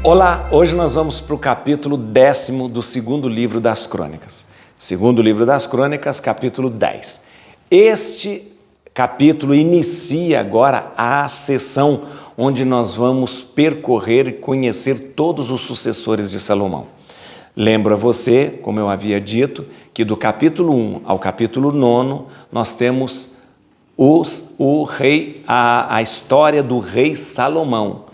Olá, hoje nós vamos para o capítulo 10º do segundo livro das Crônicas. Segundo livro das Crônicas, capítulo 10. Este capítulo inicia agora a sessão onde nós vamos percorrer e conhecer todos os sucessores de Salomão. Lembro a você, como eu havia dito, que do capítulo 1 ao capítulo 9 nós temos a história do rei Salomão,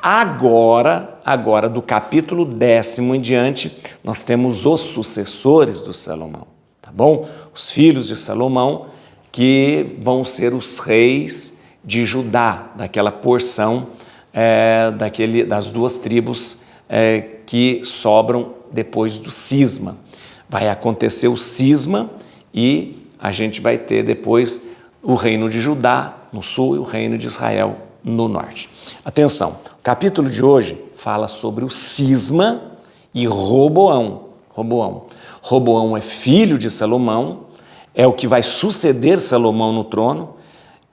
Agora, do capítulo 10º em diante, nós temos os sucessores do Salomão, tá bom? Os filhos de Salomão, que vão ser os reis de Judá, daquela porção, das duas tribos que sobram depois do cisma. Vai acontecer o cisma e a gente vai ter depois o reino de Judá no sul e o reino de Israel no norte. Atenção, o capítulo de hoje fala sobre o cisma e Roboão. Roboão é filho de Salomão, é o que vai suceder Salomão no trono,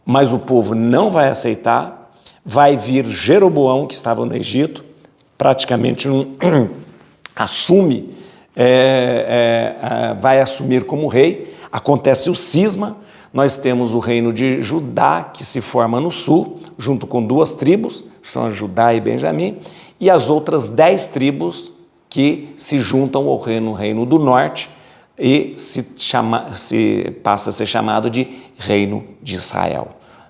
mas o povo não vai aceitar. Vai vir Jeroboão, que estava no Egito, praticamente vai assumir como rei. Acontece o cisma, nós temos o reino de Judá, que se forma no sul, junto com duas tribos, são Judá e Benjamim, e as outras 10 tribos que se juntam ao reino do norte e passa a ser chamado de reino de Israel.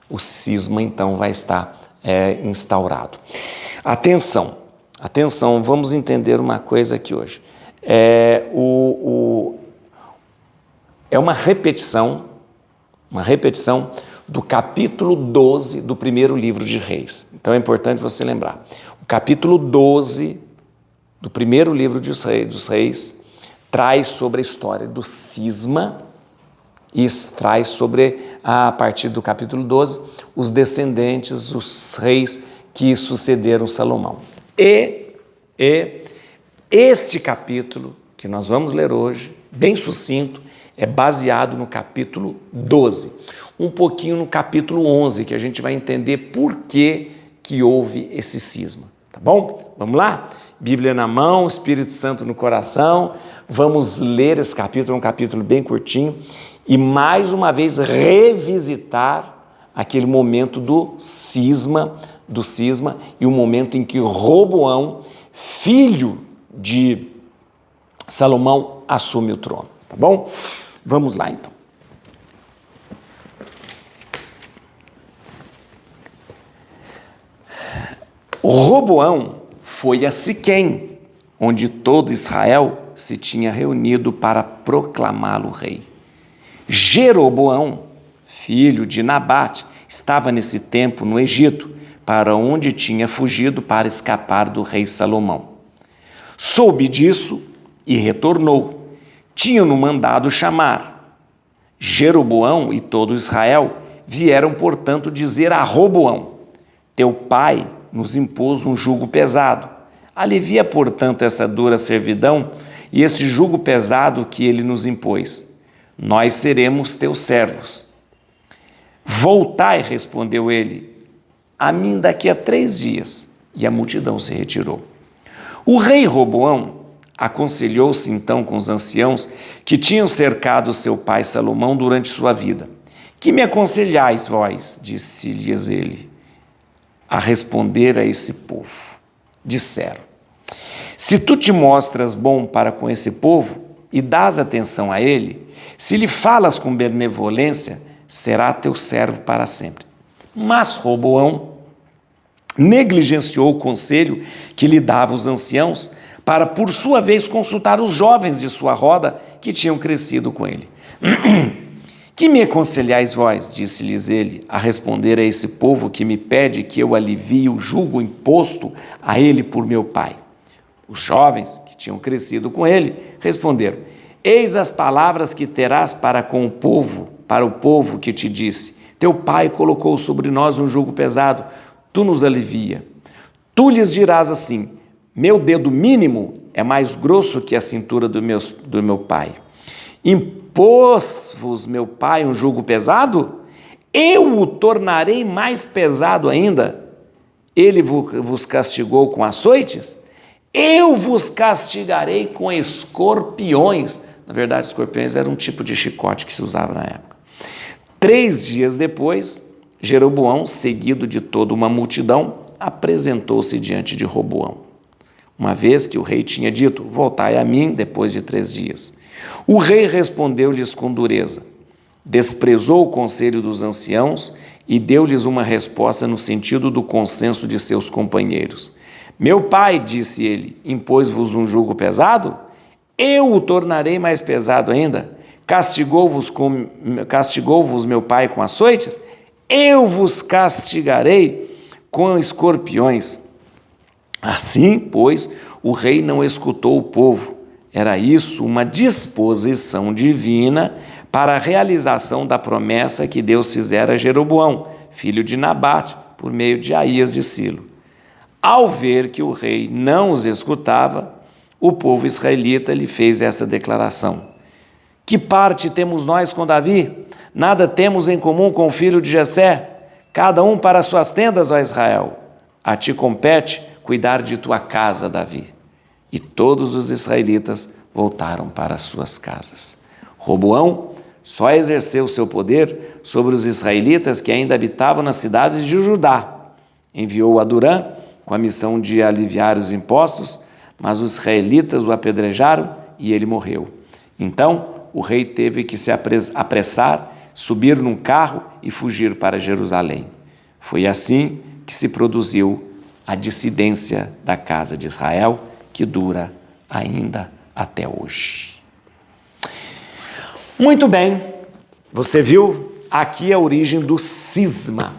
O cisma então vai estar instaurado. Atenção, vamos entender uma coisa aqui hoje. É uma repetição do capítulo 12 do primeiro livro de Reis. Então é importante você lembrar. O capítulo 12 do primeiro livro dos Reis traz sobre a história do cisma e traz sobre, a partir do capítulo 12, os descendentes, os reis que sucederam Salomão. E este capítulo que nós vamos ler hoje, bem sucinto, é baseado no capítulo 12. Um pouquinho no capítulo 11, que a gente vai entender por que houve esse cisma, tá bom? Vamos lá? Bíblia na mão, Espírito Santo no coração, vamos ler esse capítulo, é um capítulo bem curtinho, e mais uma vez revisitar aquele momento do cisma, e o momento em que Roboão, filho de Salomão, assume o trono, tá bom? Vamos lá então. Roboão foi a Siquém, onde todo Israel se tinha reunido para proclamá-lo rei. Jeroboão, filho de Nabate, estava nesse tempo no Egito, para onde tinha fugido para escapar do rei Salomão. Soube disso e retornou. Tinham-no mandado chamar. Jeroboão e todo Israel vieram, portanto, dizer a Roboão: teu pai nos impôs um jugo pesado. Alivia, portanto, essa dura servidão e esse jugo pesado que ele nos impôs. Nós seremos teus servos. Voltai, respondeu ele, a mim daqui a 3 dias. E a multidão se retirou. O rei Roboão aconselhou-se então com os anciãos que tinham cercado seu pai Salomão durante sua vida. Que me aconselhais vós, disse-lhes ele, a responder a esse povo. Disseram: se tu te mostras bom para com esse povo e dás atenção a ele, se lhe falas com benevolência, será teu servo para sempre. Mas Roboão negligenciou o conselho que lhe davam os anciãos para, por sua vez, consultar os jovens de sua roda que tinham crescido com ele. Que me aconselhais vós, disse-lhes ele, a responder a esse povo que me pede que eu alivie o jugo imposto a ele por meu pai? Os jovens, que tinham crescido com ele, responderam: eis as palavras que terás para o povo que te disse: teu pai colocou sobre nós um jugo pesado, tu nos alivia. Tu lhes dirás assim: meu dedo mínimo é mais grosso que a cintura do meu pai. Impôs-vos meu pai um jugo pesado? Eu o tornarei mais pesado ainda. ele vos castigou com açoites? Eu vos castigarei com escorpiões. Na verdade, escorpiões era um tipo de chicote que se usava na época. 3 dias depois, Jeroboão, seguido de toda uma multidão, apresentou-se diante de Roboão, uma vez que o rei tinha dito: voltai a mim depois de 3 dias. O rei respondeu-lhes com dureza, desprezou o conselho dos anciãos e deu-lhes uma resposta no sentido do consenso de seus companheiros. Meu pai, disse ele, impôs-vos um jugo pesado? Eu o tornarei mais pesado ainda. Castigou-vos meu pai com açoites? Eu vos castigarei com escorpiões. Assim, pois, o rei não escutou o povo. Era isso uma disposição divina para a realização da promessa que Deus fizera a Jeroboão, filho de Nabate, por meio de Aías de Silo. Ao ver que o rei não os escutava, o povo israelita lhe fez essa declaração: que parte temos nós com Davi? Nada temos em comum com o filho de Jessé. Cada um para suas tendas, ó Israel. A ti compete cuidar de tua casa, Davi. E todos os israelitas voltaram para suas casas. Roboão só exerceu seu poder sobre os israelitas que ainda habitavam nas cidades de Judá. Enviou Adurã com a missão de aliviar os impostos, mas os israelitas o apedrejaram e ele morreu. Então, o rei teve que se apressar, subir num carro e fugir para Jerusalém. Foi assim que se produziu a dissidência da casa de Israel, que dura ainda até hoje. Muito bem, você viu aqui a origem do cisma.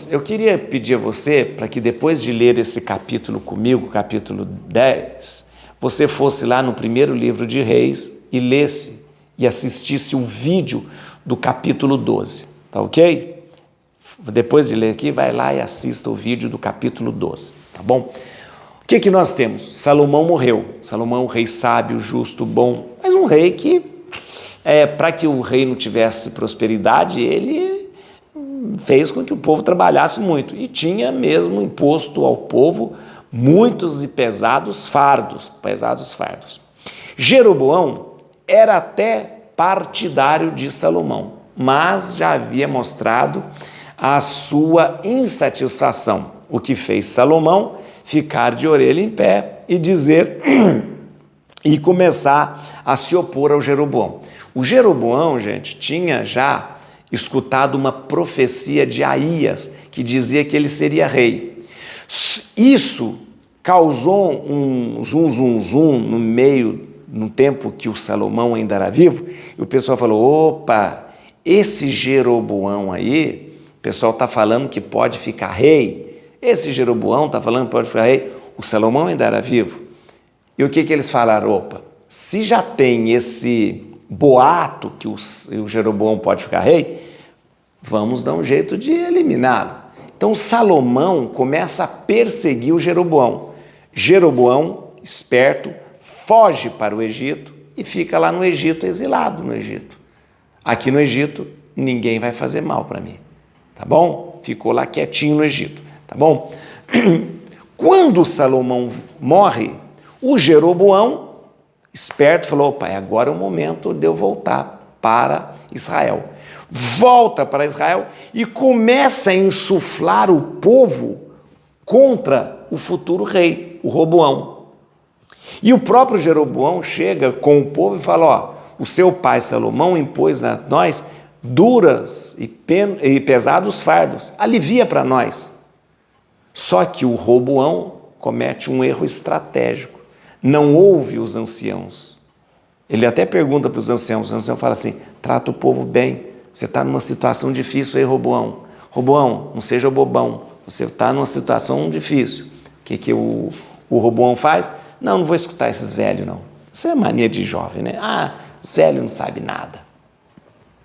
Eu queria pedir a você, para que depois de ler esse capítulo comigo, capítulo 10, você fosse lá no primeiro livro de Reis e lesse e assistisse o vídeo do capítulo 12, tá ok? Depois de ler aqui, vai lá e assista o vídeo do capítulo 12, tá bom? O que nós temos? Salomão morreu. Salomão, um rei sábio, justo, bom, mas um rei que, para que o reino tivesse prosperidade, ele fez com que o povo trabalhasse muito e tinha mesmo imposto ao povo muitos e pesados fardos. Jeroboão era até partidário de Salomão, mas já havia mostrado a sua insatisfação, o que fez Salomão ficar de orelha em pé e dizer e começar a se opor ao Jeroboão. O Jeroboão, gente, tinha já escutado uma profecia de Aías que dizia que ele seria rei. Isso causou um zum no tempo que o Salomão ainda era vivo, e o pessoal falou: opa, esse Jeroboão aí, o pessoal está falando que pode ficar rei, esse Jeroboão está falando que pode ficar rei, o Salomão ainda era vivo. E o que eles falaram? Opa, se já tem esse boato que o Jeroboão pode ficar rei, vamos dar um jeito de eliminá-lo. Então Salomão começa a perseguir o Jeroboão. Jeroboão, esperto, foge para o Egito e fica lá no Egito, exilado no Egito. Aqui no Egito, ninguém vai fazer mal para mim, tá bom? Ficou lá quietinho no Egito, tá bom? Quando Salomão morre, o Jeroboão, esperto, falou: opa, agora é o momento de eu voltar para Israel. Volta para Israel e começa a insuflar o povo contra o futuro rei, o Roboão. E o próprio Jeroboão chega com o povo e fala: ó, o seu pai Salomão impôs a nós duras e pesados fardos, alivia para nós. Só que o Roboão comete um erro estratégico, não ouve os anciãos. Ele até pergunta para os anciãos falam assim: trata o povo bem, você está numa situação difícil aí, Roboão. Roboão, não seja bobão, você está numa situação difícil. O que o Roboão faz? Não vou escutar esses velhos, não. Isso é mania de jovem, né? Ah, os velhos não sabem nada.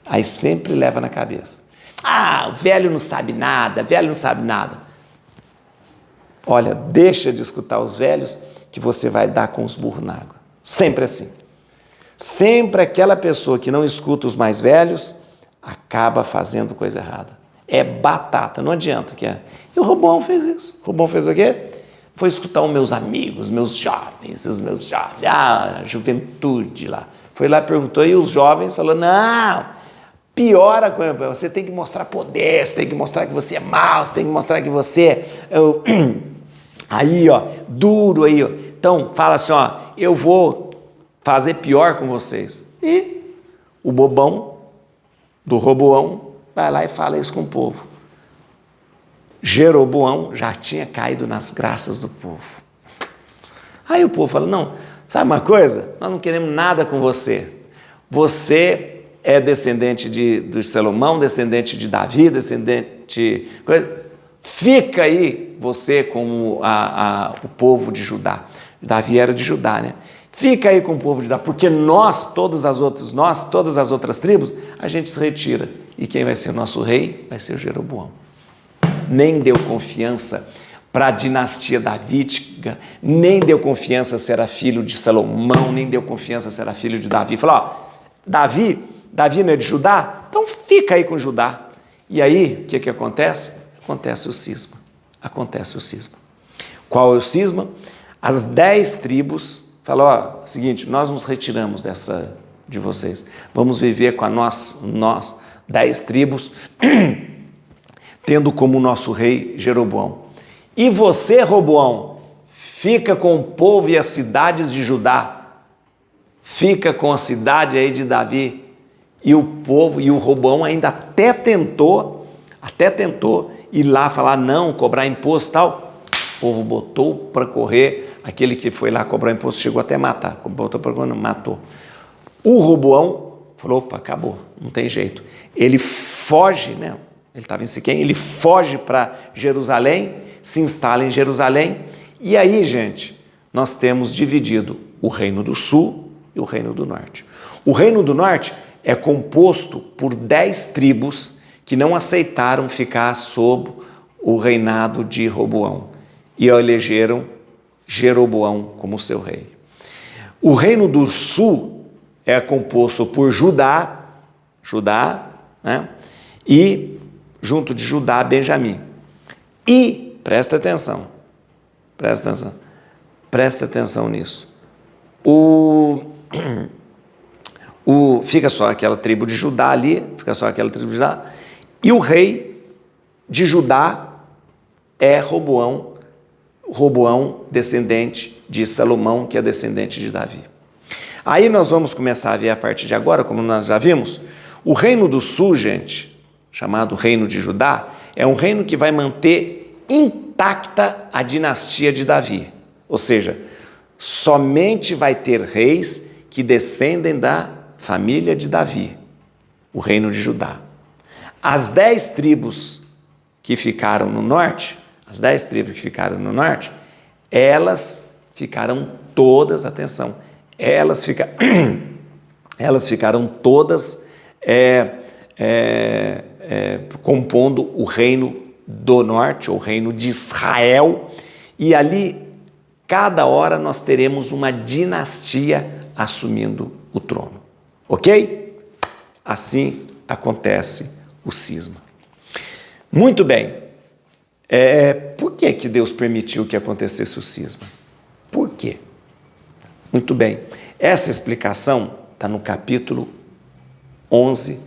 Aí sempre leva na cabeça. Ah, o velho não sabe nada, velho não sabe nada. Olha, deixa de escutar os velhos que você vai dar com os burros na água. Sempre assim. Sempre aquela pessoa que não escuta os mais velhos acaba fazendo coisa errada. é batata, não adianta que é. E o Roboão fez isso. O Roboão fez o quê? Foi escutar os meus amigos, os meus jovens, a juventude lá. Foi lá, perguntou, e os jovens falaram, não, piora, você tem que mostrar poder, você tem que mostrar que você é mau, você tem que mostrar que você é aí, ó, duro aí, ó. Então, fala assim, ó, eu vou fazer pior com vocês. E o bobão do Roboão vai lá e fala isso com o povo. Jeroboão já tinha caído nas graças do povo. Aí o povo fala, não, sabe uma coisa? Nós não queremos nada com você. Você é descendente de Salomão, descendente de Davi, descendente... Fica aí você com o povo de Judá. Davi era de Judá, né? Fica aí com o povo de Judá, porque todas as outras tribos, a gente se retira. E quem vai ser o nosso rei vai ser o Jeroboão. Nem deu confiança para a dinastia davídica, nem deu confiança se era filho de Salomão, nem deu confiança se era filho de Davi. Falou, ó, Davi não é de Judá? Então fica aí com Judá. E aí, o que acontece? Acontece o cisma. Qual é o cisma? As 10 tribos falam, ó, seguinte, nós nos retiramos de vocês. Vamos viver com nós 10 tribos, tendo como nosso rei Jeroboão. E você, Roboão, fica com o povo e as cidades de Judá, fica com a cidade aí de Davi, e o povo, e o Roboão ainda até tentou ir lá falar não, cobrar imposto e tal. O povo botou para correr, aquele que foi lá cobrar imposto chegou até a matar, botou para correr, matou. O Roboão falou, opa, acabou, não tem jeito. Ele foge, né? Ele estava em Siquém, ele foge para Jerusalém, se instala em Jerusalém, e aí, gente, nós temos dividido o Reino do Sul e o Reino do Norte. O Reino do Norte é composto por 10 tribos que não aceitaram ficar sob o reinado de Roboão e elegeram Jeroboão como seu rei. O Reino do Sul é composto por Judá, né? E junto de Judá, Benjamim. E, presta atenção nisso. Fica só aquela tribo de Judá ali, e o rei de Judá é Roboão, descendente de Salomão, que é descendente de Davi. Aí nós vamos começar a ver a partir de agora, como nós já vimos, o Reino do Sul, gente, chamado Reino de Judá, é um reino que vai manter intacta a dinastia de Davi. Ou seja, somente vai ter reis que descendem da família de Davi, o Reino de Judá. As 10 tribos que ficaram no norte, elas ficaram todas, atenção, elas ficaram todas compondo o reino do norte, ou reino de Israel, e ali, cada hora, nós teremos uma dinastia assumindo o trono, ok? Assim acontece o cisma. Muito bem, por que Deus permitiu que acontecesse o cisma? Por quê? Muito bem, essa explicação está no capítulo 11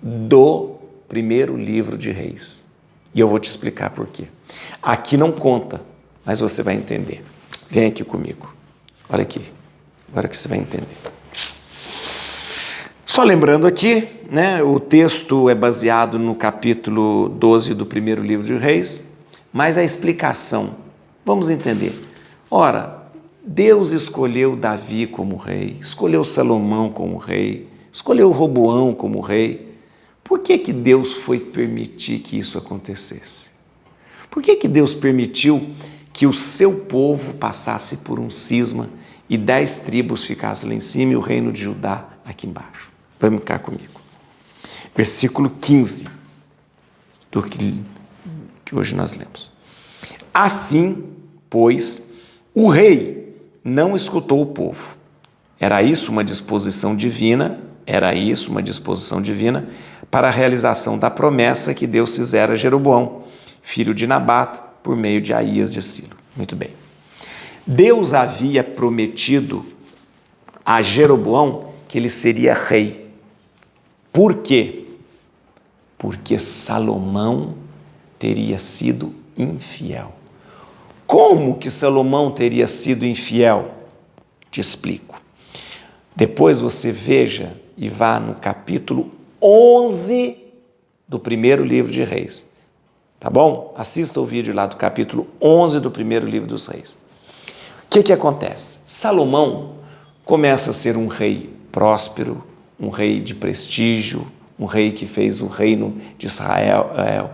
do primeiro livro de Reis. E eu vou te explicar por quê. Aqui não conta, mas você vai entender. Vem aqui comigo. Olha aqui. Agora que você vai entender. Só lembrando aqui, né, o texto é baseado no capítulo 12 do primeiro livro de Reis, mas a explicação, vamos entender. Ora, Deus escolheu Davi como rei, escolheu Salomão como rei, escolheu Roboão como rei. Por que Deus foi permitir que isso acontecesse? Por que Deus permitiu que o seu povo passasse por um cisma e 10 tribos ficassem lá em cima e o reino de Judá aqui embaixo? Vamos cá comigo. Versículo 15, do que hoje nós lemos. Assim, pois, o rei não escutou o povo. Era isso uma disposição divina Era isso, uma disposição divina, para a realização da promessa que Deus fizera a Jeroboão, filho de Nabate, por meio de Aías de Silo. Muito bem. Deus havia prometido a Jeroboão que ele seria rei. Por quê? Porque Salomão teria sido infiel. Como que Salomão teria sido infiel? Te explico. Depois você veja e vá no capítulo 11 do primeiro livro de Reis. Tá bom? Assista o vídeo lá do capítulo 11 do primeiro livro dos Reis. O que acontece? Salomão começa a ser um rei próspero, um rei de prestígio, um rei que fez o reino de Israel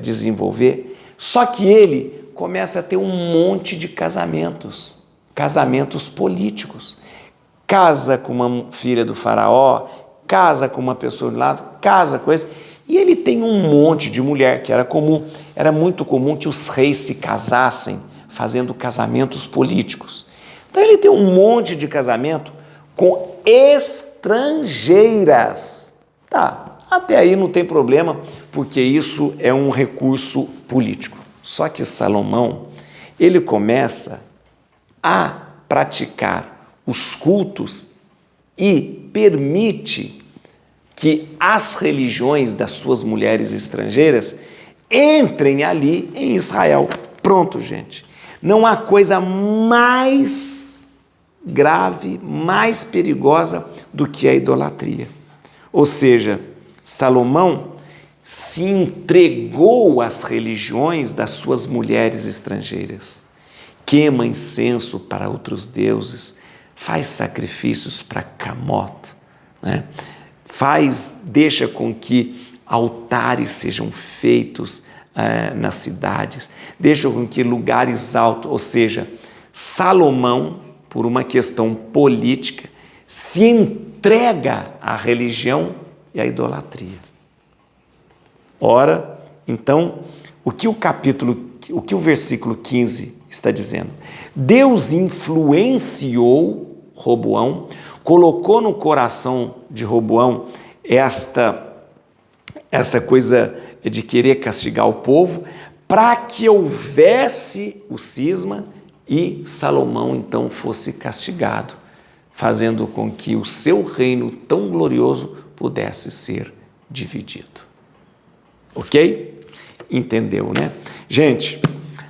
desenvolver. Só que ele começa a ter um monte de casamentos políticos. Casa com uma filha do faraó, casa com uma pessoa de lado, casa com esse. E ele tem um monte de mulher, que era comum, era muito comum que os reis se casassem fazendo casamentos políticos. Então ele tem um monte de casamento com estrangeiras. Tá, até aí não tem problema, porque isso é um recurso político. Só que Salomão, ele começa a praticar os cultos e permite que as religiões das suas mulheres estrangeiras entrem ali em Israel. Pronto, gente. Não há coisa mais grave, mais perigosa do que a idolatria. Ou seja, Salomão se entregou às religiões das suas mulheres estrangeiras. Queima incenso para outros deuses, faz sacrifícios para Camote, né? Deixa com que altares sejam feitos nas cidades, deixa com que lugares altos, ou seja, Salomão, por uma questão política, se entrega à religião e à idolatria. Ora, então, o que o versículo 15 está dizendo? Deus influenciou Roboão, colocou no coração de Roboão essa coisa de querer castigar o povo, para que houvesse o cisma e Salomão então fosse castigado, fazendo com que o seu reino tão glorioso pudesse ser dividido. Ok? Entendeu, né? Gente,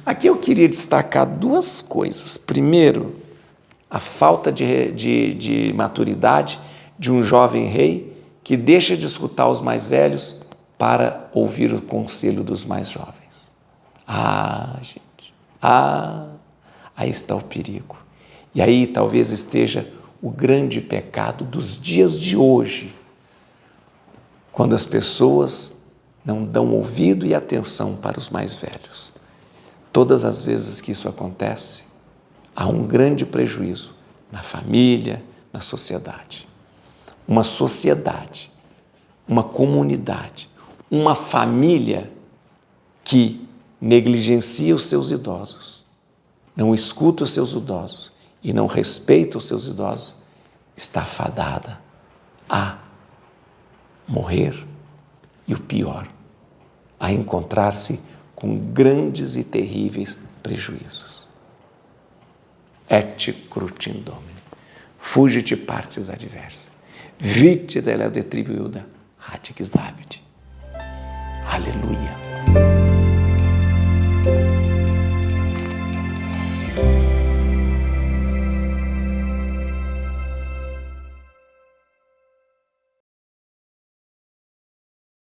aqui eu queria destacar duas coisas. Primeiro, a falta de maturidade de um jovem rei que deixa de escutar os mais velhos para ouvir o conselho dos mais jovens. Gente, aí está o perigo. E aí talvez esteja o grande pecado dos dias de hoje, quando as pessoas não dão ouvido e atenção para os mais velhos. Todas as vezes que isso acontece, há um grande prejuízo na família, na sociedade. Uma sociedade, uma comunidade, uma família que negligencia os seus idosos, não escuta os seus idosos e não respeita os seus idosos, está fadada a morrer e o pior, a encontrar-se com grandes e terríveis prejuízos. Et crutim Domini, fugit partes adversa, vite deleo detribuiuda, hatix David. Aleluia.